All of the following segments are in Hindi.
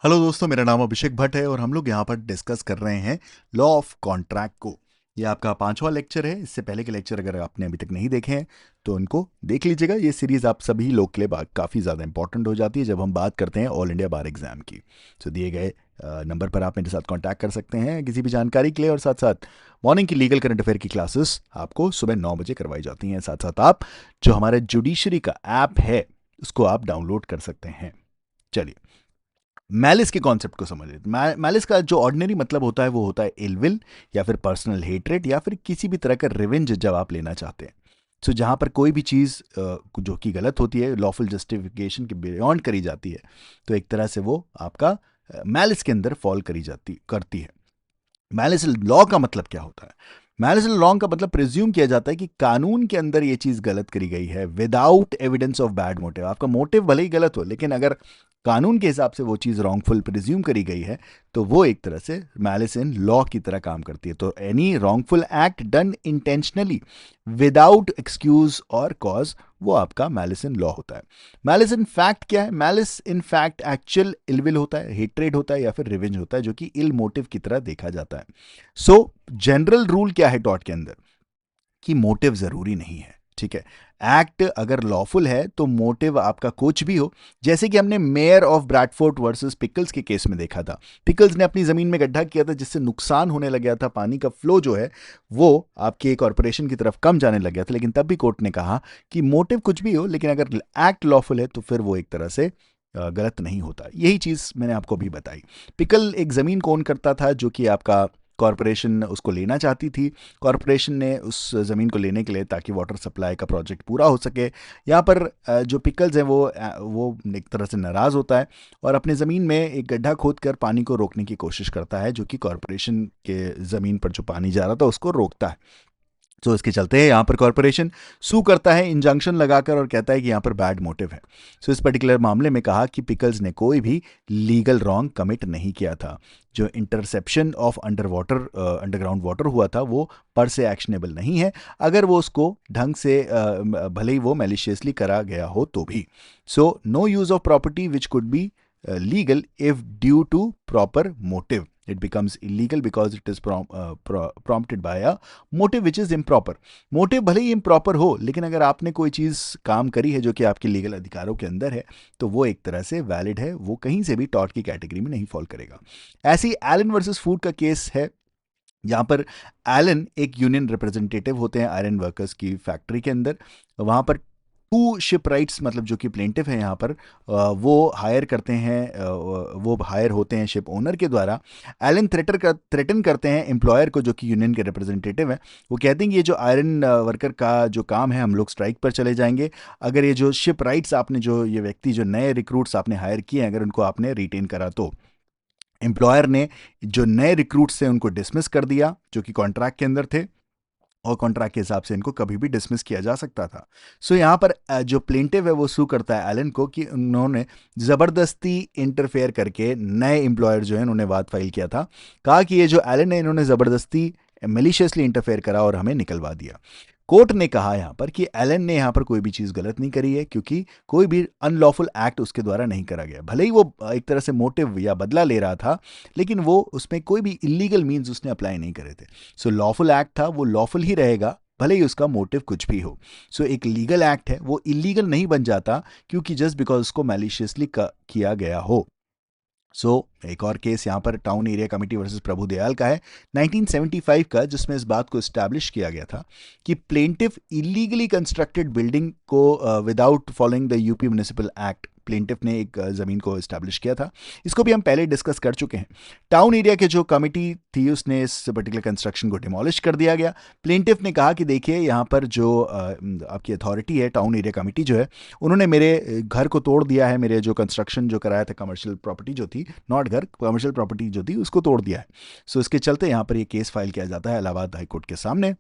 हेलो दोस्तों, मेरा नाम अभिषेक भट्ट है और हम लोग यहाँ पर डिस्कस कर रहे हैं लॉ ऑफ कॉन्ट्रैक्ट को। ये आपका पांचवा लेक्चर है। इससे पहले के लेक्चर अगर आपने अभी तक नहीं देखे हैं तो उनको देख लीजिएगा। ये सीरीज़ आप सभी लोग के लिए काफ़ी ज़्यादा इंपॉर्टेंट हो जाती है जब हम बात करते हैं ऑल इंडिया बार एग्जाम की। तो दिए गए नंबर पर आप मेरे साथ कांटेक्ट कर सकते हैं किसी भी जानकारी के लिए, और साथ साथ मॉर्निंग की लीगल करंट अफेयर की क्लासेस आपको सुबह 9 बजे करवाई जाती हैं। साथ साथ आप जो हमारे जुडिशरी का ऐप है उसको आप डाउनलोड कर सकते हैं। चलिए, मैलिस के कॉन्सेप्ट को समझ लेते। मैलिस का जो ऑर्डिनरी मतलब होता है वो होता है इलविल या फिर पर्सनल हेट्रेड या फिर किसी भी तरह का रिवेंज जब आप लेना चाहते हैं। सो जहां पर कोई भी चीज़ जो कि गलत होती है, लॉफुल जस्टिफिकेशन के बियॉन्ड करी जाती है, तो एक तरह से वो आपका मैलिस के अंदर फॉल करी जाती करती है। मैलिस लॉ का मतलब क्या होता है? मैलिस लॉ का मतलब प्रिज्यूम किया जाता है कि कानून के अंदर ये चीज गलत करी गई है without evidence of bad motive. आपका मोटिव भले ही गलत हो, लेकिन अगर कानून के हिसाब से वो चीज रॉन्गफुल प्रिज्यूम करी गई है तो वो एक तरह से मैलिस इन लॉ की तरह काम करती है। तो any wrongful act done intentionally without excuse और कॉज, वो आपका मैलिस इन लॉ होता है। मैलिस इन फैक्ट क्या है? Malice in fact actual ill will होता है, हेट्रेड होता है या फिर रिवेंज होता है, जो कि इल मोटिव की तरह देखा जाता है। सो जनरल रूल क्या है टॉट के अंदर कि मोटिव जरूरी नहीं है। ठीक है, एक्ट अगर लॉफुल है तो मोटिव आपका कुछ भी हो। जैसे कि हमने mayor of Bradford versus pickles के केस में देखा था। पिकल्स ने अपनी जमीन में गड्ढा किया था जिससे नुकसान होने लग गया था, पानी का फ्लो जो है वो आपके कॉरपोरेशन की तरफ कम जाने लग गया था, लेकिन तब भी कोर्ट ने कहा कि मोटिव कुछ भी हो लेकिन अगर एक्ट लॉफुल है तो फिर वो एक तरह से गलत नहीं होता। यही चीज मैंने आपको भी बताई। पिकल एक जमीन को ओन करता था जो कि आपका कॉरपोरेशन उसको लेना चाहती थी। कॉरपोरेशन ने उस ज़मीन को लेने के लिए, ताकि वाटर सप्लाई का प्रोजेक्ट पूरा हो सके, यहाँ पर जो पिकल्स हैं वो एक तरह से नाराज़ होता है और अपने ज़मीन में एक गड्ढा खोद कर पानी को रोकने की कोशिश करता है, जो कि कॉरपोरेशन के ज़मीन पर जो पानी जा रहा था उसको रोकता है। तो इसके चलते यहाँ पर कॉरपोरेशन सू करता है इंजंक्शन लगाकर और कहता है कि यहाँ पर बैड मोटिव है। सो इस पर्टिकुलर मामले में कहा कि पिकल्स ने कोई भी लीगल रॉन्ग कमिट नहीं किया था। जो interception of under water underground water हुआ था वो पर से एक्शनेबल नहीं है, अगर वो उसको ढंग से भले ही वो मैलिशियसली करा गया हो तो भी। So no use of property which could be legal if due to proper motive. It becomes illegal because it is prompted by a motive which is improper. Motive भले ही improper हो, लेकिन अगर आपने कोई चीज़ काम करी है जो कि आपके लीगल अधिकारों के अंदर है तो वो एक तरह से वैलिड है, वो कहीं से भी टॉर्ट की कैटेगरी में नहीं फॉल करेगा। ऐसे ही एलन वर्सेस फूड का केस है। यहाँ पर एलन एक यूनियन रिप्रेजेंटेटिव होते हैं आयरन वर्कर्स की फैक्ट्री के अंदर। वहाँ पर टू शिप राइट्स मतलब जो कि प्लेंटिफ है यहाँ पर वो हायर करते हैं, वो हायर होते हैं शिप ओनर के द्वारा। एलन थ्रेटन करते हैं एम्प्लॉयर को जो कि यूनियन के रिप्रेजेंटेटिव हैं। वो कहते हैं कि ये जो आयरन वर्कर का जो काम है हम लोग स्ट्राइक पर चले जाएंगे अगर ये जो शिप राइट्स आपने, जो ये व्यक्ति, जो नए रिक्रूट्स आपने हायर किए हैं, अगर उनको आपने रिटेन करा तो। एम्प्लॉयर ने जो नए रिक्रूट्स थे उनको डिसमिस कर दिया जो कि कॉन्ट्रैक्ट के अंदर थे, और कॉन्ट्रैक्ट के हिसाब से इनको कभी भी डिसमिस किया जा सकता था। सो यहाँ पर जो प्लेंटिव है वो सू करता है एलन को कि उन्होंने ज़बरदस्ती इंटरफेयर करके, नए एम्प्लॉयर जो है उन्होंने वाद फाइल किया था, कहा कि ये जो एलन है इन्होंने ज़बरदस्ती मेलिशियसली इंटरफेयर करा और हमें निकलवा दिया। कोर्ट ने कहा यहाँ पर कि एलन ने यहाँ पर कोई भी चीज़ गलत नहीं करी है, क्योंकि कोई भी अनलॉफुल एक्ट उसके द्वारा नहीं करा गया। भले ही वो एक तरह से मोटिव या बदला ले रहा था, लेकिन वो उसमें कोई भी इलीगल मीन्स उसने अप्लाई नहीं करे थे। सो लॉफुल एक्ट था, वो लॉफुल ही रहेगा भले ही उसका मोटिव कुछ भी हो। सो एक लीगल एक्ट है वो इलीगल नहीं बन जाता क्योंकि जस्ट बिकॉज उसको मैलिशियसली किया गया हो। एक और केस यहाँ पर town area committee versus Prabhu Dayal का है 1975 का, जिसमें इस बात को इस्टेब्लिश किया गया था कि प्लेंटिफ इलीगली कंस्ट्रक्टेड बिल्डिंग को without following the UP municipal act, plaintiff ने एक ज़मीन को इस्टेब्लिश किया था। इसको भी हम पहले डिस्कस कर चुके हैं। टाउन एरिया के जो कमिटी थी उसने इस पर्टिकुलर कंस्ट्रक्शन को डिमोलिश कर दिया गया। प्लेंटिफ ने कहा कि देखिए यहाँ पर जो आपकी अथॉरिटी है, टाउन एरिया कमिटी जो है, उन्होंने मेरे घर को तोड़ दिया है, मेरे जो कंस्ट्रक्शन जो कराया था, कमर्शियल प्रॉपर्टी जो थी, नॉट घर, कमर्शियल प्रॉपर्टी जो थी उसको तोड़ दिया है। सो इसके चलते यहाँ पर ये केस फाइल किया जाता है इलाहाबाद हाईकोर्ट के सामने।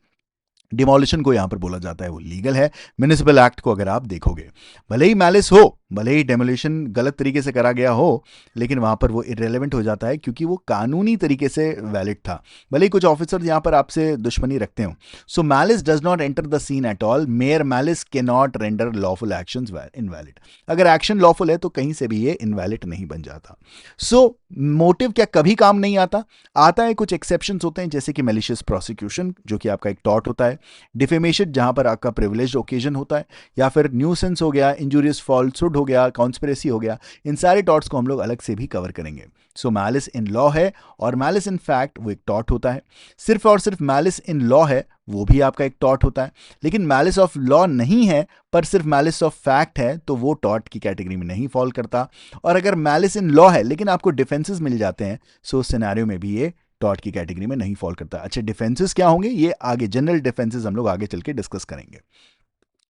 डिमोलिशन को यहां पर बोला जाता है वो लीगल है। म्युनिसिपल एक्ट को अगर आप देखोगे, भले ही मैलिस हो, भले ही डेमोलिशन गलत तरीके से करा गया हो, लेकिन वहां पर वो इरेलेवेंट हो जाता है क्योंकि वो कानूनी तरीके से वैलिड था, भले ही कुछ ऑफिसर यहां पर आपसे दुश्मनी रखते हो। So malice does not enter the scene at all, mere malice cannot render lawful action invalid. अगर एक्शन लॉफुल है तो कहीं से भी ये इनवैलिड नहीं बन जाता। सो मोटिव क्या कभी काम नहीं आता? आता है, कुछ एक्सेप्शंस होते हैं, जैसे कि मैलिशियस प्रोसिक्यूशन जो कि आपका एक टॉर्ट होता है, डिफेमेशन जहां पर आपका प्रिविलेज्ड ओकेजन होता है, या फिर न्यूसेंस हो गया, इंजूरियस फॉल्सहुड हो गया, कॉन्स्पिरेसी हो गया। इन सारे टॉर्ट्स को हम लोग अलग से भी कवर करेंगे। सो मैलिस इन लॉ है और मैलिस इन फैक्ट वो एक टॉर्ट होता है। सिर्फ और सिर्फ मैलिस इन लॉ है वो भी आपका एक टॉर्ट होता है, लेकिन मैलिस ऑफ लॉ नहीं है पर सिर्फ मैलिस ऑफ फैक्ट है तो वो टॉर्ट की कैटेगरी में नहीं फॉल करता। और अगर मैलिस इन लॉ है लेकिन आपको डिफेंसेस मिल जाते हैं, सो उस सिनेरियो में भी ये टॉर्ट की कैटेगरी में नहीं फॉल करता। अच्छा, डिफेंसेस क्या होंगे ये आगे, जनरल डिफेंसेस हम लोग आगे चल के डिस्कस करेंगे।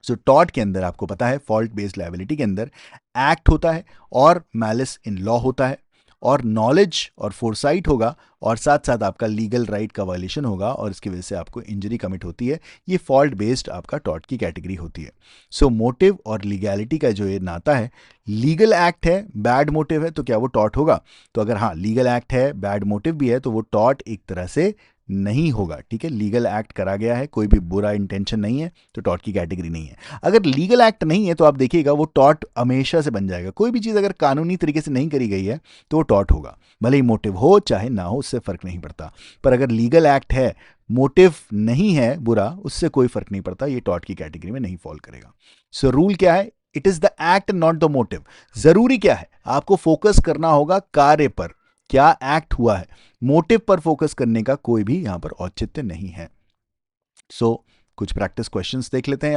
सो टॉर्ट के अंदर आपको पता है फॉल्ट बेस्ड लायबिलिटी के अंदर एक्ट होता है और मैलिस इन लॉ होता है और नॉलेज और फोरसाइट होगा और साथ साथ आपका लीगल राइट का वायलेशन होगा और इसकी वजह से आपको इंजरी कमिट होती है। ये फॉल्ट बेस्ड आपका टॉर्ट की कैटेगरी होती है। सो मोटिव और लीगैलिटी का जो ये नाता है, लीगल एक्ट है, बैड मोटिव है, तो क्या वो टॉर्ट होगा? तो अगर हाँ लीगल एक्ट है, बैड मोटिव भी है, तो वो टॉर्ट एक तरह से नहीं होगा। ठीक है, लीगल एक्ट करा गया है, कोई भी बुरा इंटेंशन नहीं है, तो टॉर्ट की कैटेगरी नहीं है। अगर लीगल एक्ट नहीं है तो आप देखिएगा वो टॉर्ट हमेशा से बन जाएगा। कोई भी चीज़ अगर कानूनी तरीके से नहीं करी गई है तो वो टॉर्ट होगा, भले ही मोटिव हो चाहे ना हो, उससे फर्क नहीं पड़ता। पर अगर लीगल एक्ट है, मोटिव नहीं है बुरा, उससे कोई फर्क नहीं पड़ता, ये टॉर्ट की कैटेगरी में नहीं फॉल करेगा। सो रूल क्या है? It is the act not the motive. जरूरी क्या है? आपको फोकस करना होगा कार्य पर, क्या एक्ट हुआ है। मोटिव पर फोकस करने का कोई भी यहां पर औचित्य नहीं है। सो कुछ प्रैक्टिस क्वेश्चंस देख लेते हैं।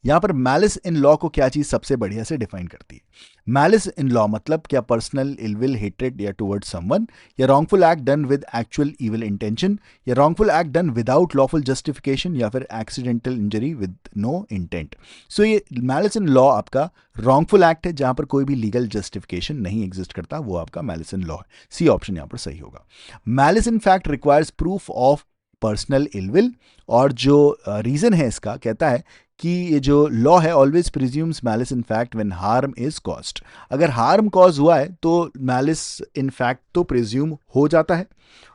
यहां पर मैलिस इन लॉ को क्या चीज सबसे बढ़िया से डिफाइन करती है? मैलिस इन लॉ मतलब क्या पर्सनल इलविल, हेट्रेड या टुवर्ड्स समवन, या wrongful act done with actual evil intention, या wrongful act done without lawful justification, या फिर accidental injury with no intent. So ये मैलिस इन लॉ आपका रॉन्गफुल एक्ट है जहां पर कोई भी लीगल जस्टिफिकेशन नहीं एग्जिस्ट करता, वो आपका मैलिस इन लॉ है। सी ऑप्शन यहां पर सही होगा। Malice in fact requires proof of personal ill will, और जो रीजन है इसका कहता है कि ये जो लॉ है always presumes malice in fact when harm is caused. अगर हार्म कॉज हुआ है तो मैलिस इन फैक्ट तो प्रिज्यूम हो जाता है।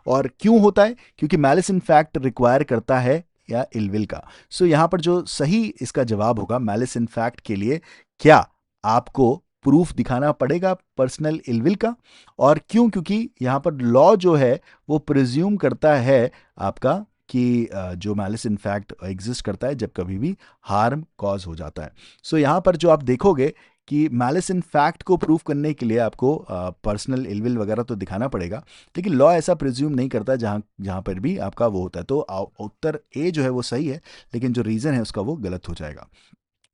और क्यों होता है? क्योंकि मैलिस इन फैक्ट रिक्वायर करता है या इलविल का। सो यहां पर जो सही इसका जवाब होगा मैलिस इन फैक्ट के लिए, क्या आपको प्रूफ दिखाना पड़ेगा पर्सनल इलविल का। और क्यों? क्योंकि यहां पर लॉ जो है वो प्रिज्यूम करता है आपका कि जो मैलिस इन फैक्ट एग्जिस्ट करता है जब कभी भी हार्म कॉज हो जाता है। सो यहां पर जो आप देखोगे कि मैलिस इन फैक्ट को प्रूफ करने के लिए आपको पर्सनल इलविल वगैरह तो दिखाना पड़ेगा, लेकिन लॉ ऐसा प्रिज्यूम नहीं करता जहां जहां पर भी आपका वो होता है। तो उत्तर ए जो है वो सही है, लेकिन जो रीजन है उसका वो गलत हो जाएगा।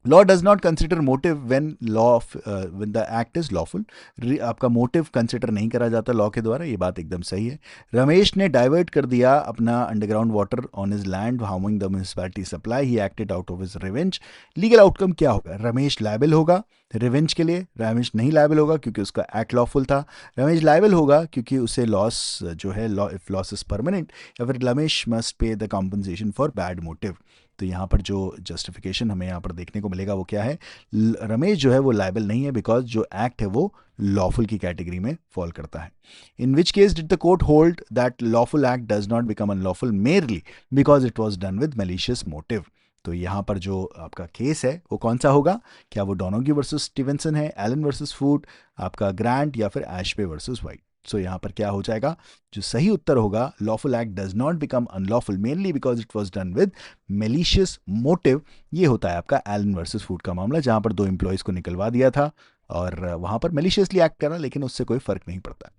Law does not consider motive when when the act is lawful. आपका मोटिव कंसिडर नहीं करा जाता लॉ के द्वारा, ये बात एकदम सही है। रमेश ने डाइवर्ट कर दिया अपना underground water on his land, harming the municipality supply, he acted out of his revenge. Legal outcome क्या होगा? रमेश लायबल होगा रिवेंज के लिए, रमेश नहीं लायबल होगा क्योंकि उसका एक्ट लॉफुल था। रमेश लायबल होगा क्योंकि उसे लॉस जो है, law if loss is permanent, या फिर Ramesh must pay the compensation for bad motive. तो यहाँ पर जो जस्टिफिकेशन हमें यहाँ पर देखने को मिलेगा वो क्या है? रमेश जो है वो लायबल नहीं है बिकॉज जो एक्ट है वो लॉफुल की कैटेगरी में फॉल करता है। In which case did the court hold that lawful act does not become unlawful merely because it was done with malicious motive. तो यहाँ पर जो आपका केस है वो कौन सा होगा? क्या वो डोनोगी वर्सेस स्टीवेंसन है, एलन वर्सेस फूड, आपका ग्रांट, या फिर एशबे वर्सेस वाइट? सो यहाँ पर क्या हो जाएगा? जो सही उत्तर होगा, lawful act does not become unlawful mainly because it was done with malicious motive. ये होता है आपका एलन वर्सेस फूड का मामला, जहां पर दो एम्प्लॉयज को निकलवा दिया था और वहां पर मेलिशियसली एक्ट करा, लेकिन उससे कोई फर्क नहीं पड़ता।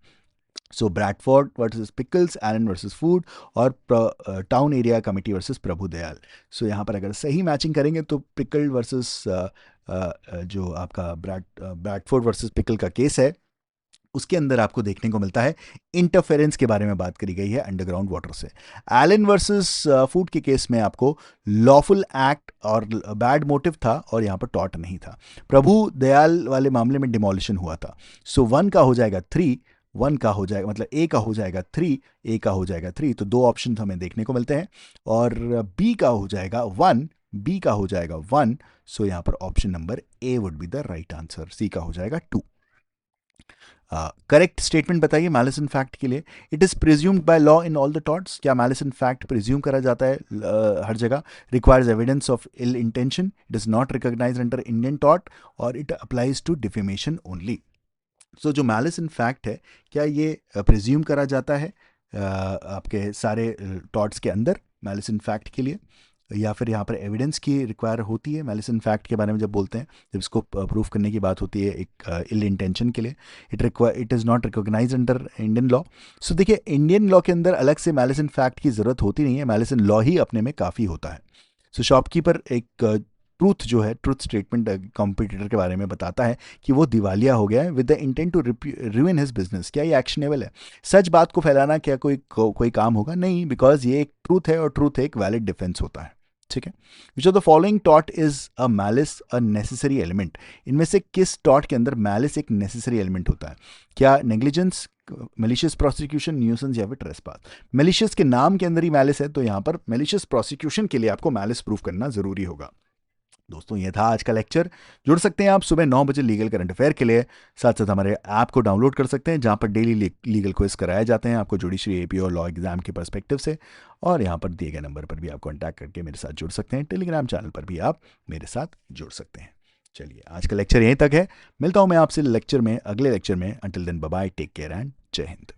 So Bradford versus Pickles, Allen versus Flood, और town area committee versus Prabhu Dayal. So यहाँ पर अगर सही मैचिंग करेंगे तो पिकल वर्सेस जो आपका ब्रैडफोर्ड वर्सेस पिकल का केस है उसके अंदर आपको देखने को मिलता है इंटरफेरेंस के बारे में बात करी गई है अंडरग्राउंड वाटर से। एलन वर्सेस फूड के केस में आपको लॉफुल एक्ट और बैड मोटिव था और यहाँ पर टॉर्ट नहीं था। प्रभु दयाल वाले मामले में डिमोलिशन हुआ था। सो 1 का हो जाएगा 3, 1 का हो जाएगा, मतलब ए का हो जाएगा 3, ए का हो जाएगा 3, तो 2 ऑप्शन हमें देखने को मिलते हैं। और बी का हो जाएगा 1, बी का हो जाएगा 1, सो यहाँ पर option number A would be the right answer, C का हो जाएगा 2। करेक्ट स्टेटमेंट बताइए मैलिस इन फैक्ट के लिए। It is presumed by law in all the torts, क्या मैलिस इन फैक्ट प्रिज्यूम करा जाता है हर जगह? Requires evidence of ill intention, it is not recognized under Indian tort, और it applies to defamation only. So जो मैलिस इन फैक्ट है, क्या ये प्रिज्यूम करा जाता है आपके सारे टॉर्ट्स के अंदर मैलिस इन फैक्ट के लिए, या फिर यहाँ पर एविडेंस की रिक्वायर होती है मैलिस इन फैक्ट के बारे में जब बोलते हैं, जब इसको प्रूफ करने की बात होती है एक इल इंटेंशन के लिए? It is not recognize under Indian law. So देखिए, इंडियन लॉ के अंदर अलग से मैलिस इन फैक्ट की ज़रूरत होती नहीं है, मैलिस इन लॉ ही अपने में काफ़ी होता है। सो शॉपकीपर एक ट्रूथ जो है, ट्रूथ स्टेटमेंट कॉम्पिटिटर के बारे में बताता है कि वो दिवालिया हो गया है with the intent to ruin his business. क्या ये एक्शनेबल है? सच बात को फैलाना क्या कोई काम होगा? नहीं, बिकॉज ये एक ट्रूथ है और ट्रूथ एक वैलिड डिफेंस होता है। ठीक है। Which of the following taught is a malice a necessary element? इनमें से किस टॉट के अंदर मैलिस एक नेसेसरी एलिमेंट होता है? क्या नेग्लिजेंस, मेलिशियस प्रोसिक्यूशन, न्यूसेंस या फिर ट्रेसपास? मेलिशियस के नाम के अंदर ही मैलिस है, तो यहां पर मेलिशियस प्रोसिक्यूशन के लिए आपको मैलिस प्रूफ करना जरूरी होगा। दोस्तों, ये था आज का लेक्चर। जुड़ सकते हैं आप सुबह 9 बजे लीगल करंट अफेयर के लिए। साथ साथ हमारे ऐप को डाउनलोड कर सकते हैं, जहां पर डेली लीगल क्विज कराए जाते हैं आपको जुडिशरी, एपी और लॉ एग्जाम के पर्सपेक्टिव से। और यहाँ पर दिए गए नंबर पर भी आप कॉन्टैक्ट करके मेरे साथ जुड़ सकते हैं। टेलीग्राम चैनल पर भी आप मेरे साथ जुड़ सकते हैं। चलिए, आज का लेक्चर यहीं तक है। मिलता हूं मैं आपसे लेक्चर में, अगले लेक्चर में। Until then, bye bye, take care and जय हिंद।